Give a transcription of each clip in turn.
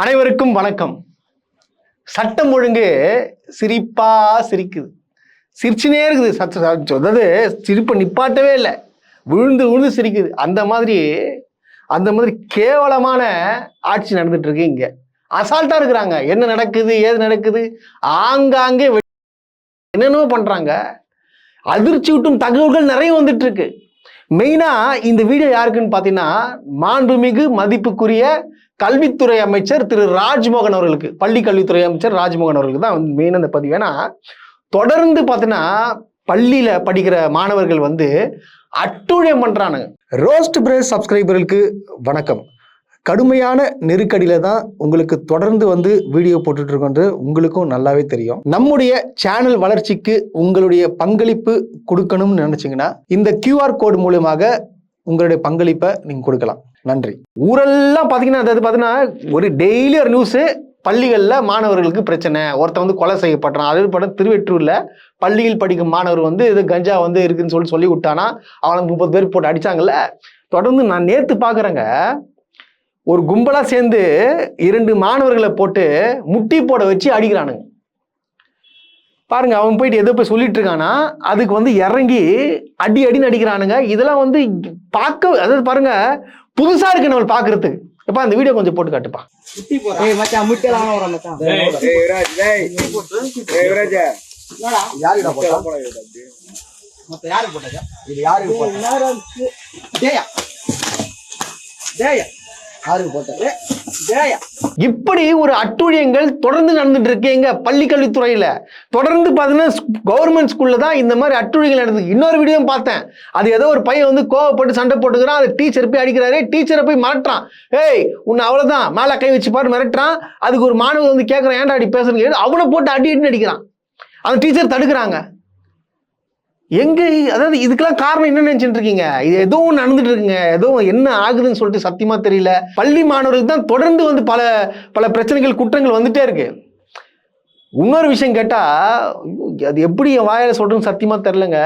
அனைவருக்கும் வணக்கம். சட்டம் ஒழுங்கு சிரிப்பா சிரிக்குது, சிரிச்சுனே இருக்குது. அதாவது சிரிப்பை நிப்பாட்டவே இல்லை, விழுந்து விழுந்து சிரிக்குது. அந்த மாதிரி கேவலமான ஆட்சி நடந்துட்டு இருக்கு. இங்க அசால்ட்டா இருக்கிறாங்க. என்ன நடக்குது ஏது நடக்குது ஆங்காங்கே என்னென்னோ பண்றாங்க. அதிர்ச்சி விட்டும் தகவல்கள் நிறைய வந்துட்டு இருக்கு. மெயினா இந்த வீடியோ யாருக்குன்னு பாத்தீங்கன்னா, மாண்புமிகு மதிப்புக்குரிய கல்வித்துறை அமைச்சர் திரு ராஜ்மோகன் அவர்களுக்கு, பள்ளி கல்வித்துறை அமைச்சர் ராஜ்மோகன் அவர்களுக்கு தான் மெயின் அந்த பதிவு. ஏன்னா தொடர்ந்து பார்த்தீங்கன்னா பள்ளியில படிக்கிற மாணவர்கள் அட்டுழியம் பண்றானுங்க. ரோஸ்ட் பிரேஸ் சப்ஸ்கிரைபர்களுக்கு வணக்கம். கடுமையான நெருக்கடியில தான் உங்களுக்கு தொடர்ந்து வீடியோ போட்டுட்டு இருக்கோன்று உங்களுக்கும் நல்லாவே தெரியும். நம்முடைய சேனல் வளர்ச்சிக்கு உங்களுடைய பங்களிப்பு கொடுக்கணும்னு நினைச்சீங்கன்னா இந்த QR கோடு மூலமாக உங்களுடைய பங்களிப்பை நீங்க கொடுக்கலாம். நன்றி. ஊரெல்லாம் பாத்தீங்கன்னா ஒரு டெய்லி ஒரு நியூஸ், பள்ளிகள்ல மாணவர்களுக்கு பிரச்சனை, ஒருத்தன் கொலை செய்யப்படுறான். அது படம் திருவெற்றூர்ல பள்ளியில் படிக்கும் மாணவர் இது கஞ்சா இருக்குன்னு சொல்லி விட்டானா, அவனுக்கு 30 பேர் போட்டு அடிச்சாங்கல்ல. தொடர்ந்து நான் நேத்து பாக்குறேங்க, ஒரு கும்பலா சேர்ந்து 2 மாணவர்களை போட்டு முட்டி போட வச்சு அடிக்கிறானுங்க பாருங்க. அவன் போயிட்டு எதோ போய் சொல்லிட்டு இருக்கானா, அதுக்கு இறங்கி அடின்னு அடிக்கிறானுங்க. இதெல்லாம் பார்க்க, அதாவது பாருங்க, புதுசா இருக்கு நம்ம பாக்குறதுக்கு. எப்ப அந்த வீடியோ கொஞ்சம் போட்டு காட்டுப்பா. இப்படி ஒரு அட்டுழியங்கள் தொடர்ந்து நடந்துட்டு இருக்கு எங்க பள்ளி கல்வித்துறையில. தொடர்ந்து பாத்தீங்கன்னா கவர்மெண்ட் ஸ்கூல்ல தான் இந்த மாதிரி அட்டுழியங்கள் நடந்தது. இன்னொரு வீடியோ பார்த்தேன். அது ஏதோ ஒரு பையன் கோவப்பட்டு சண்டை போட்டுக்கிறான், அது டீச்சர் போய் அடிக்கிறாரு, டீச்சரை போய் மிரட்டுறான். ஏய் உன்னை அவ்வளவுதான் மேல கை வச்சு பாரு மிரட்டுறான். அதுக்கு ஒரு மாணவர் கேட்கறான், ஏன்டா அடி பேசுறீங்க, அவனை போட்டு அடின்னு அடிக்கிறான். அந்த டீச்சர் தடுக்கிறாங்க. எங்க, அதாவது இதுக்கெல்லாம் காரணம் என்ன நினைச்சிட்டு இருக்கீங்க? இது ஏதோ ஒன்று நடந்துட்டு இருக்குங்க, ஏதோ என்ன ஆகுதுன்னு சொல்லிட்டு சத்தியமா தெரியல. பள்ளி மாணவர்களுக்கு தான் தொடர்ந்து பல பல பிரச்சனைகள் குற்றங்கள் வந்துட்டே இருக்கு. இன்னொரு விஷயம் கேட்டா, அது எப்படி என் வாயில சொல்றேன்னு சத்தியமா தெரியலங்க.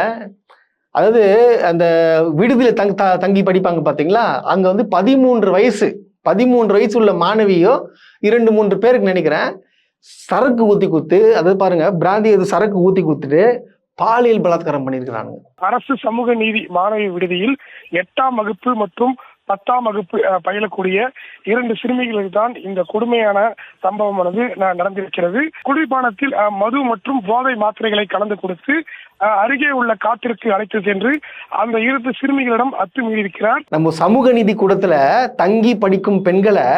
அதாவது அந்த விடுதியில தங்கி படிப்பாங்க பாத்தீங்களா, அங்க 13 வயசு உள்ள மாணவியோ 2-3 பேருக்கு நினைக்கிறேன், சரக்கு ஊத்தி குத்து, அதாவது பாருங்க பிராந்தி சரக்கு ஊத்தி குத்துட்டு பாலியல் பலாத்காரம் பண்ணியிருக்கிறாங்க. அரசு சமூக நீதி மாணவி விடுதியில் 8ஆம் வகுப்பு மற்றும் 10ஆம் வகுப்பு பயிலக்கூடிய 2 சிறுமிகளுக்கு தான் இந்த கொடுமையான சம்பவமானது நடந்திருக்கிறது. குடிபானத்தில் மது மற்றும் போதை மாத்திரைகளை கலந்து கொடுத்து அருகே உள்ள காட்டிற்கு அழைத்து சென்று அந்த 2 சிறுமிகளிடம் அத்துமீறியிருக்கிறார். நம்ம சமூக நீதி கூடத்துல தங்கி படிக்கும் பெண்களை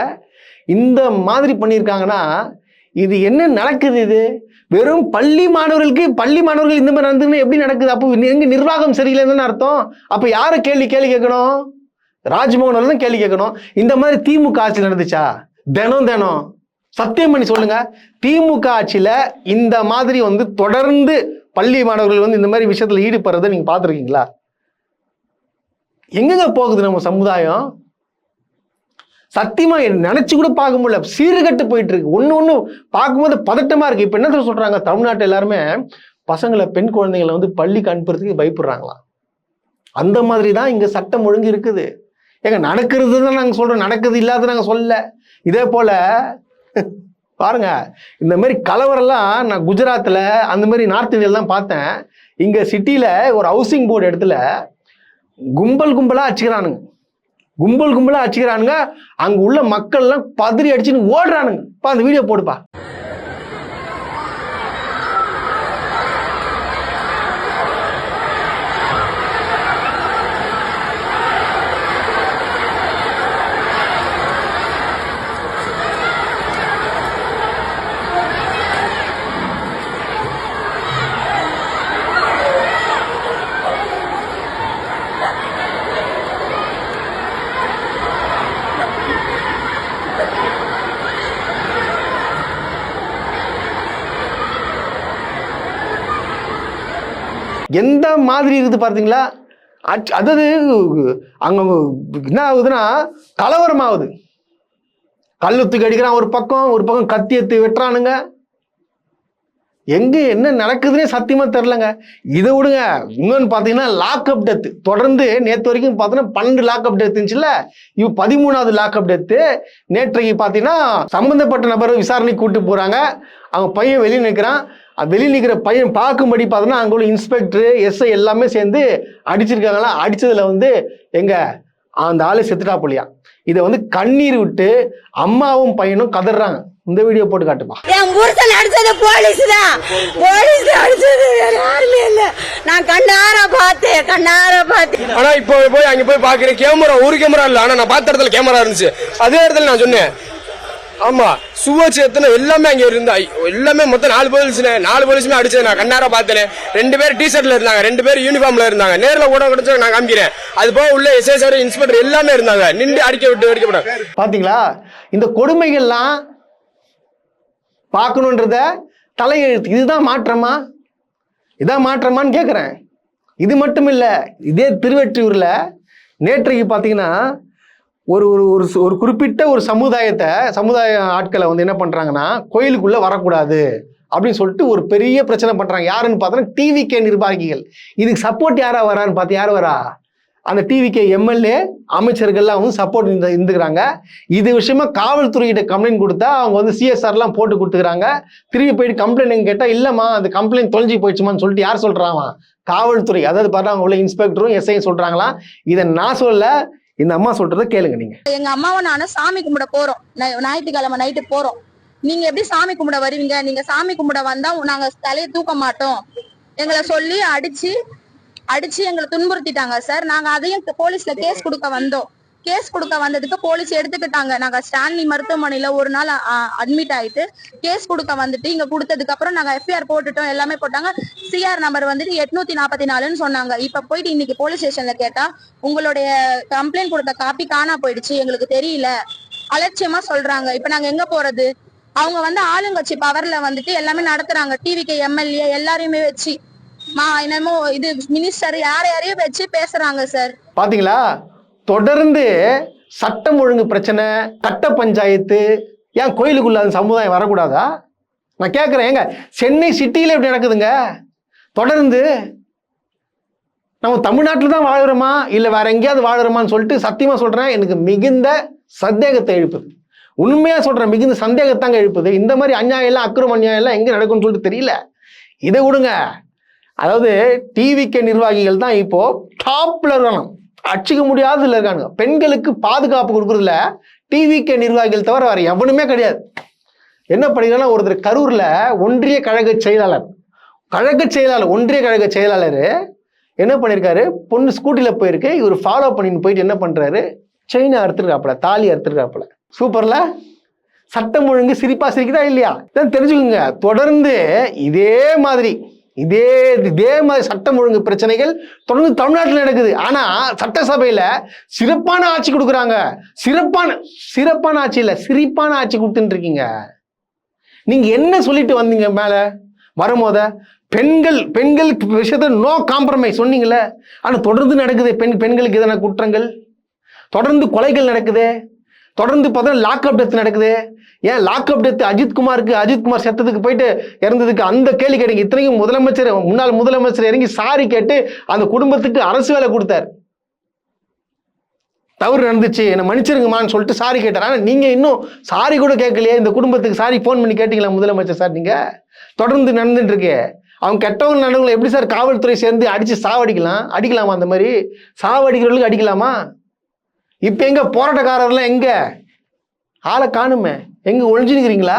இந்த மாதிரி பண்ணியிருக்காங்கன்னா இது என்ன நடக்குது? இது வெறும் பள்ளி மாணவர்கள் இந்த மாதிரி நடந்துன்னு எப்படி நடக்குது? அப்போ எங்க நிர்வாகம் சரியில்லைன்னு அர்த்தம். அப்ப யாரை கேள்வி கேட்கணும்? ராஜ்மோகன் தான் கேள்வி கேட்கணும். இந்த மாதிரி திமுக ஆட்சி நடந்துச்சா? தினம் சத்தியம் பண்ணி சொல்லுங்க, திமுக ஆட்சியில இந்த மாதிரி தொடர்ந்து பள்ளி மாணவர்கள் இந்த மாதிரி விஷயத்துல ஈடுபடுறதை நீங்க பாத்துருக்கீங்களா? எங்கங்க போகுது நம்ம சமுதாயம்? சத்தியமா நினைச்சு கூட பார்க்க முடியல, சீர்கட்டு போயிட்டு இருக்கு. ஒண்ணு பார்க்கும்போது பதட்டமா இருக்கு. இப்ப என்ன சொல்றாங்க, தமிழ்நாட்டில் எல்லாருமே பசங்களை, பெண் குழந்தைகளை பள்ளிக்கு அனுப்புறதுக்கு பயப்படுறாங்களாம். அந்த மாதிரி தான் இங்க சட்டம் ஒழுங்கு இருக்குது. ஏங்க நடக்கிறது தான் நாங்க சொல்றோம், நடக்குது இல்லாத நாங்க சொல்லல. இதே போல பாருங்க, இந்த மாதிரி கலவரெல்லாம் நான் குஜராத்ல அந்த மாதிரி நார்த் இந்தியால தான் பார்த்தேன். இங்க சிட்டில ஒரு ஹவுசிங் போர்டு இடத்துல கும்பலா அடிச்சுக்கிறானுங்க. அங்க உள்ள மக்கள் எல்லாம் பதறி அடிச்சுன்னு ஓடுறானுங்க. அந்த வீடியோ போடுப்பா. எந்த மாதிரி இருக்குது பார்த்தீங்களா? அதாவது அங்க என்ன ஆகுதுன்னா கலவரம் ஆகுது. கல்லுத்துக்கு அடிக்கிறான் ஒரு பக்கம் கத்தி எடுத்து வெட்டுறானுங்க. என்ன நடக்குதுன்னே சத்தியமா தெரிலங்க. இதை விடுங்க, இன்னொன்று பார்த்தீங்கன்னா லாக்அப் டெத் தொடர்ந்து நேற்று வரைக்கும் பார்த்தீங்கன்னா 12 லாக்அப் டெத் இருந்துச்சுல்ல, இப்போ 13வது லாக்அப் டெத்து. நேற்றைக்கு பார்த்தீங்கன்னா சம்பந்தப்பட்ட நபரை விசாரணைக்கு கூட்டு போறாங்க. அவங்க பையன் வெளியே நிற்கிறான். வெளியே நிற்கிற பையன் பார்க்கும்படி பார்த்தோன்னா அங்கே உள்ள இன்ஸ்பெக்டர் எஸ்ஐ எல்லாமே சேர்ந்து அடிச்சிருக்காங்களா. அடிச்சதுல எங்க அந்த ஆளு செத்துட்டா போலியா. இதை கண்ணீர் விட்டு அம்மாவும் பையனும் கதறாங்க. இந்த வீடியோ போட்டு காட்டுப்பா. என் புருஷன் அடிச்சது போலீஸ் தான், போலீஸ் அடிச்சது யாருமே இல்ல. நான் கண்ணார பார்த்தேன். ஆனா இப்போ போய் அங்க போய் பாக்குறேன், கேமரா ஒரு கேமரா இல்ல, ஆனா நான் பார்த்த இடத்துல கேமரா இருந்துச்சு. அதே இடத்துல நான் சொன்னேன், ஆமா சுவச்சு எத்தனை எல்லாமே அங்க இருந்தா, எல்லாமே மொத்தம் 4 போலீஸுமே அடிச்சது நான் கண்ணார பார்த்தேன். 2 பேர் டிஷர்ட்ல இருந்தாங்க, 2 பேர் யூனிஃபார்ம்ல இருந்தாங்க. நேர்ல கூட கிடைச்சா நான் காமிக்கிறேன். அது போக உள்ள எஸ்ஐ சார் இன்ஸ்பெக்டர் எல்லாமே இருந்தாங்க. நின்று அடிக்கப்பட பாத்தீங்களா. இந்த கொடுமைகள்லாம் பார்க்கணுன்றத தலையெழுத்து. இதுதான் மாற்றமா? இதான் மாற்றமான்னு கேட்குறேன். இது மட்டும் இல்லை, இதே திருவெற்றியூர்ல நேற்றைக்கு பார்த்தீங்கன்னா ஒரு ஒரு ஒரு குறிப்பிட்ட ஒரு சமுதாய ஆட்களை என்ன பண்றாங்கன்னா, கோயிலுக்குள்ள வரக்கூடாது அப்படின்னு சொல்லிட்டு ஒரு பெரிய பிரச்சனை பண்றாங்க. யாருன்னு பார்த்தோன்னா டிவிகே நிர்வாகிகள். இதுக்கு சப்போர்ட் யாரா வரான்னு பார்த்து யார் வரா? அந்த டிவிகே எம்எல்ஏ அமைச்சர்கள்லாம் சப்போர்ட் இருந்துக்கிறாங்க. இது விஷயமா காவல்துறையிட்ட கம்ப்ளைண்ட் கொடுத்தா அவங்க சிஎஸ்ஆர்லாம் போட்டு கொடுத்துக்கிறாங்க. திரும்பி போயிட்டு கம்ப்ளைண்ட் கேட்டால் இல்லைம்மா அந்த கம்ப்ளைண்ட் தொலைஞ்சி போயிடுச்சுமான்னு சொல்லிட்டு யார் சொல்றாங்க? காவல்துறை. அதாவது பார்த்தா அவங்க உள்ள இன்ஸ்பெக்டரும் எஸ்ஐயும் சொல்றாங்களாம். இதை நான் சொல்ல, இந்த அம்மா சொல்றதை கேளுங்க நீங்க. எங்க அம்மாவும் நானும் சாமி கும்பிட போறோம், ஞாயிற்றுக்கிழமை நைட்டு போறோம். நீங்க எப்படி சாமி கும்பிட வருவீங்க? நீங்க சாமி கும்பிட வந்தா நாங்க தலையை தூக்க மாட்டோம் எங்களை சொல்லி அடிச்சு எங்களை துன்புறுத்திட்டாங்க சார். நாங்க அதையும் போலீஸ்ல கேஸ் கொடுக்க வந்தோம். கேஸ் கொடுக்க வந்ததுக்கு போலீஸ் எடுத்துக்கிட்டாங்க. நாங்க ஸ்டான்லி மருத்துவமனையில ஒரு நாள் அட்மிட் ஆயிட்டு கேஸ் கொடுக்க வந்துட்டு இங்க கொடுத்ததுக்கு அப்புறம் நாங்க எஃப்ஐஆர் போட்டுட்டோம், எல்லாமே போட்டாங்க. சிஆர் நம்பர் 844ன்னு சொன்னாங்க. இப்ப போயிட்டு இன்னைக்கு போலீஸ் ஸ்டேஷன்ல கேட்டா உங்களுடைய கம்ப்ளைண்ட் கொடுத்த காப்பி காணா போயிடுச்சு, எங்களுக்கு தெரியல, அலட்சியமா சொல்றாங்க. இப்ப நாங்க எங்க போறது? அவங்க ஆளுங்கட்சி பவர்ல எல்லாமே நடத்துறாங்க. டிவிகே எம்எல்ஏ எல்லாரையுமே வச்சு என்னமோ இது மினிஸ்டர் யாரையும் வச்சு பேசுறாங்க சார். பாத்தீங்களா, தொடர்ந்து சட்டம் ஒழுங்கு பிரச்சனை, கட்ட பஞ்சாயத்து. ஏன் கோயிலுக்குள்ள அந்த சமுதாயம் வரக்கூடாதா? நான் கேட்குறேன். ஏங்க சென்னை சிட்டியில எப்படி நடக்குதுங்க? தொடர்ந்து நம்ம தமிழ்நாட்டில் தான் வாழ்கிறோமா இல்லை வேற எங்கேயாவது வாழ்கிறோமான்னு சொல்லிட்டு சத்தியமா சொல்றேன், எனக்கு மிகுந்த சந்தேகத்தை எழுப்புது. உண்மையா சொல்றேன், மிகுந்த சந்தேகத்தாங்க எழுப்புது. இந்த மாதிரி அநியாயம் எல்லாம் அக்கிரம அநியாயம் எல்லாம் எங்க நடக்கும்னு சொல்லிட்டு தெரியல. இதை விடுங்க. அதாவது டிவிகே நிர்வாகிகள் தான் இப்போ டாப்ல இருக்காங்க, அடிச்சுக்க முடியாதுல இருக்காங்க. பெண்களுக்கு பாதுகாப்பு கொடுக்குறதுல டிவிகே நிர்வாகிகள் தவிர வேற எவனுமே கிடையாது. என்ன பண்ணிருக்காங்கன்னா, ஒருத்தர் கரூர்ல ஒன்றிய கழக செயலாளர் ஒன்றிய கழக செயலாளர் என்ன பண்ணிருக்காரு, பொண்ணு ஸ்கூட்டில போயிருக்கு, இவர் ஃபாலோ பண்ணின்னு போயிட்டு என்ன பண்றாரு, செயினை அறுத்துருக்காப்புல, தாலி அறுத்துருக்காப்புல. சூப்பர்ல. சட்டம் ஒழுங்கு சிரிக்குதா இல்லையா? தெரிஞ்சுக்கோங்க. தொடர்ந்து இதே மாதிரி சட்டம் ஒழுங்கு பிரச்சனைகள் தொடர்ந்து தமிழ்நாட்டில் நடக்குது. ஆனா சட்டசபையில சிறப்பான ஆட்சி கொடுக்குறாங்க. சிறப்பான ஆட்சி இல்ல, சிரிப்பான ஆட்சி கொடுத்துட்டு இருக்கீங்க. நீங்க என்ன சொல்லிட்டு வந்தீங்க மேல வரும்போத? பெண்கள் விஷயத்துல நோ காம்ப்ரமைஸ் சொன்னீங்கல்ல. ஆனா தொடர்ந்து நடக்குது பெண்களுக்கு எதனா குற்றங்கள், தொடர்ந்து கொலைகள் நடக்குது, தொடர்ந்து பார்த்தா லாக்அப் டெத் நடக்குது. ஏன் லாக்அப் டெத் அஜித்குமார் செத்ததுக்கு போயிட்டு இறந்ததுக்கு அந்த கேள்வி கேட்டீங்க. இத்தனைக்கும் முன்னாள் முதலமைச்சர் இறங்கி சாரி கேட்டு அந்த குடும்பத்துக்கு அரசு வேலை கொடுத்தார். தவறு நடந்துச்சு, என்னை மன்னிச்சிருங்கம்மான்னு சொல்லிட்டு சாரி கேட்டார். ஆனால் நீங்க இன்னும் சாரி கூட கேட்கலையே. இந்த குடும்பத்துக்கு சாரி போன் பண்ணி கேட்டீங்களா முதலமைச்சர் சார்? நீங்க தொடர்ந்து நடந்துட்டு இருக்கு. அவங்க கெட்டவங்க நடவங்களை எப்படி சார் காவல்துறை சேர்ந்து அடிச்சு அடிக்கலாமா? அந்த மாதிரி சாவடிக்கிறவங்களுக்கு அடிக்கலாமா? இப்ப எங்க போராட்டக்காரர்லாம் எங்க? ஆளை காணுமே, எங்க ஒழிஞ்சுக்கிறீங்களா?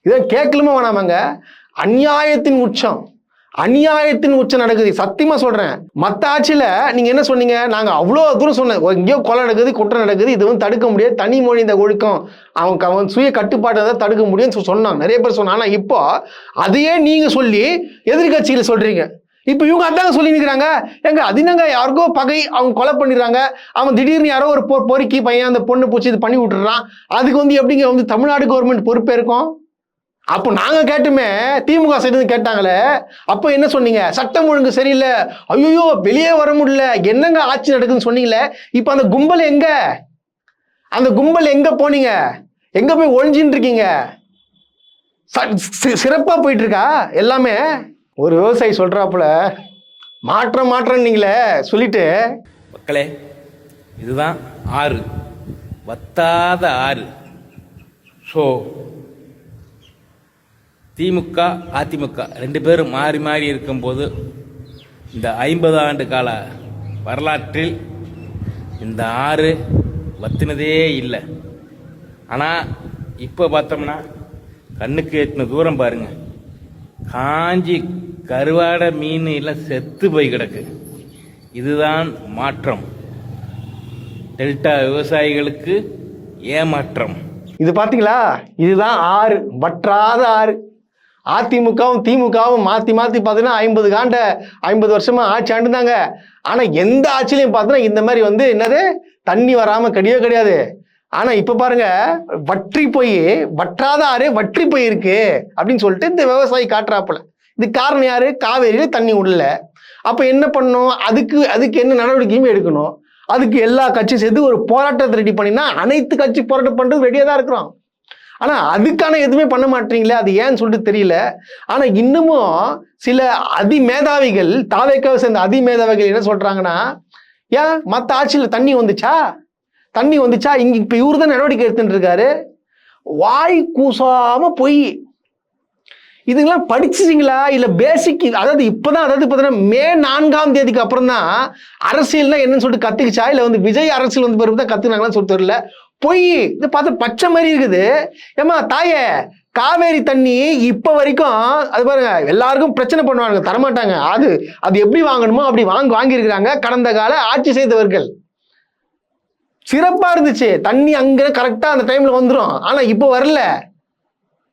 இதை கேட்கலுமா வேணாமாங்க? அநியாயத்தின் உச்சம் நடக்குது. சத்தியமா சொல்றேன். மற்ற ஆட்சியில நீங்க என்ன சொன்னீங்க? நாங்க அவ்வளவு தூரம் சொன்னேன், எங்கேயோ கொலை நடக்குது, குற்றம் நடக்குது, இது தடுக்க முடியாது, தனி மொழி இந்த ஒழுக்கம், அவன் சுய கட்டுப்பாட்டை தான் தடுக்க முடியும்னு சொன்னாங்க, நிறைய பேர் சொன்னாங்க. ஆனா இப்போ அதையே நீங்க சொல்லி எதிர்கட்சியில சொல்றீங்க. இப்ப இவங்க அதாங்க சொல்லி நிற்கிறாங்க. எங்க அதினங்க யாருக்கோ பகை, அவங்க கொலை பண்ணிடுறாங்க, அவன் திடீர்னு யாரோ ஒரு பொறுக்கி பையன் அந்த பொண்ணு பூச்சி இது பண்ணி விட்டுறான், அதுக்கு எப்படிங்க தமிழ்நாடு கவர்மெண்ட் பொறுப்பே இருக்கும்? அப்போ நாங்க கேட்டுமே, திமுக சைடு கேட்டாங்களே, அப்போ என்ன சொன்னீங்க? சட்டம் ஒழுங்கு சரியில்லை, ஐயோ வெளியே வர முடியல, என்னங்க ஆட்சி நடக்குதுன்னு சொன்னீங்களே. இப்ப அந்த கும்பல் எங்க போனீங்க? எங்க போய் ஒழிஞ்சின்னு இருக்கீங்க? சிறப்பா போயிட்டு இருக்கா எல்லாமே. ஒரு விவசாயி சொல்றாப்புல மாற்றம் நீங்களே சொல்லிட்டு, மக்களே இதுதான் ஆறு, வத்தாத ஆறு. ஸோ திமுக அதிமுக ரெண்டு பேரும் மாறி மாறி இருக்கும்போது இந்த 50 ஆண்டு கால வரலாற்றில் இந்த ஆறு வத்தினதே இல்லை. ஆனால் இப்போ பார்த்தோம்னா கண்ணுக்கு எட்டின தூரம் பாருங்க, காஞ்சி கருவாடை மீன் எல்லாம் செத்து போய் கிடக்கு. இதுதான் மாற்றம். டெல்டா விவசாயிகளுக்கு ஏமாற்றம். இது பாத்தீங்களா, இதுதான் ஆறு, வற்றாத ஆறு. அதிமுகவும் திமுகவும் மாத்தி பார்த்தீங்கன்னா 50 வருஷமா ஆட்சி ஆண்டுதாங்க. ஆனா எந்த ஆட்சியிலையும் பார்த்தோன்னா இந்த மாதிரி வந்து என்னது தண்ணி வராம கிடையாது. ஆனா இப்ப பாருங்க, வற்றாத ஆறு வற்றி போய் இருக்கு அப்படின்னு சொல்லிட்டு இந்த விவசாயி காட்டுறாப்புல. இது காரணம் யாரு? காவேரியில தண்ணி விடல. அப்ப என்ன பண்ணணும்? அதுக்கு என்ன நடவடிக்கையும் எடுக்கணும். அதுக்கு எல்லா கட்சியும் சேர்த்து ஒரு போராட்டத்தை ரெடி பண்ணினா அனைத்து கட்சி போராட்டம் பண்றது ரெடியா தான் இருக்கிறோம். ஆனா அதுக்கான எதுவுமே பண்ண மாட்டீங்களே, அது ஏன்னு சொல்லிட்டு தெரியல. ஆனா இன்னமும் சில அதிமேதாவிகள், தாவேக்காவை சேர்ந்த அதிமேதாவிகள் என்ன சொல்றாங்கன்னா, ஏன் மற்ற ஆட்சியில் தண்ணி வந்துச்சா இங்க இப்ப இவரு தான் நடவடிக்கை எடுத்துட்டு இருக்காரு. வாய் கூசாம போய் இதுங்கெல்லாம் படிச்சிட்டீங்களா? இல்ல பேசிக், அதாவது இப்பதான் மே 4ஆம் தேதிக்கு அப்புறம் தான் அரசியல்னா என்னன்னு சொல்லிட்டு கத்துக்கிச்சா, இல்ல வந்து விஜய் அரசியல் வந்து பிறகு தான் கத்துனாங்களான்னு சொல்லிட்டு தெரியல. பொய். இது பார்த்து பச்சை மாதிரி இருக்குது. ஏமா தாயே, காவேரி தண்ணி இப்ப வரைக்கும் அது பாருங்க, எல்லாருக்கும் பிரச்சனை பண்ணுவாங்க, தரமாட்டாங்க. அது எப்படி வாங்கணுமோ அப்படி வாங்கியிருக்கிறாங்க கடந்த கால ஆட்சி செய்தவர்கள். சிறப்பா இருந்துச்சு, தண்ணி அங்க கரெக்டா அந்த டைம்ல வந்துடும். ஆனா இப்போ வரல.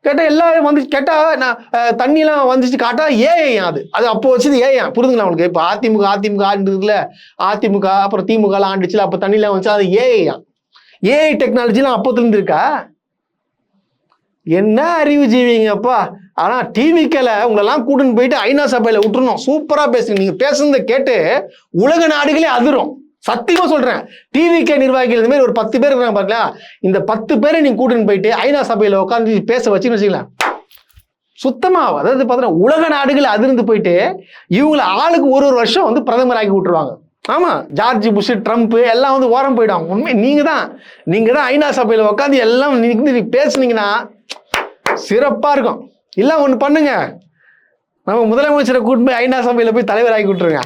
கேட்டா எல்லாரும் வந்து கேட்டா நான் தண்ணியெல்லாம் வந்துச்சு காட்டா ஏன் அது அப்போ வச்சது ஏன் புரிதுங்களா உங்களுக்கு? இப்போ அதிமுக ஆண்டுல அதிமுக அப்புறம் திமுக எல்லாம் ஆண்டுச்சுல, அப்போ தண்ணியெல்லாம் வந்துச்சு, அது ஏஐ டெக்னாலஜிலாம் அப்போதுலேருந்து இருக்கா? என்ன அறிவு ஜீவிங்கப்பா. ஆனா டிவிக்கல உங்களெல்லாம் கூட்டின்னு போயிட்டு ஐநா சபையில விட்டுருணும். சூப்பரா பேசுங்க. நீங்க பேசுறத கேட்டு உலக நாடுகளே அதிரும். சத்தியமா சொல்றேன். டிவிகே நிர்வாகிகள் இந்த மாதிரி ஒரு 10 பேர் இருக்காங்க பாருங்களா, இந்த 10 பேரை நீங்க கூட்டின்னு போயிட்டு ஐநா சபையில உட்காந்து பேச வச்சுன்னு வச்சுக்கலாம், சுத்தமா அதாவது பார்த்தீங்கன்னா உலக நாடுகள் அதிர்ந்து போயிட்டு இவங்களை ஆளுக்கு ஒரு வருஷம் வந்து பிரதமர் ஆக்கி விட்டுருவாங்க. ஆமா, ஜார்ஜ் புஷ், ட்ரம்ப் எல்லாம் வந்து ஓரம் போயிடுவாங்க. உண்மை நீங்க தான் ஐநா சபையில உட்காந்து எல்லாம் நீங்க பேசுனீங்கன்னா சிறப்பா இருக்கும். இல்ல ஒண்ணு பண்ணுங்க, நம்ம முதலமைச்சரை கூட்டு போய் ஐநா சபையில போய் தலைவர் ஆக்கி விட்டுருங்க.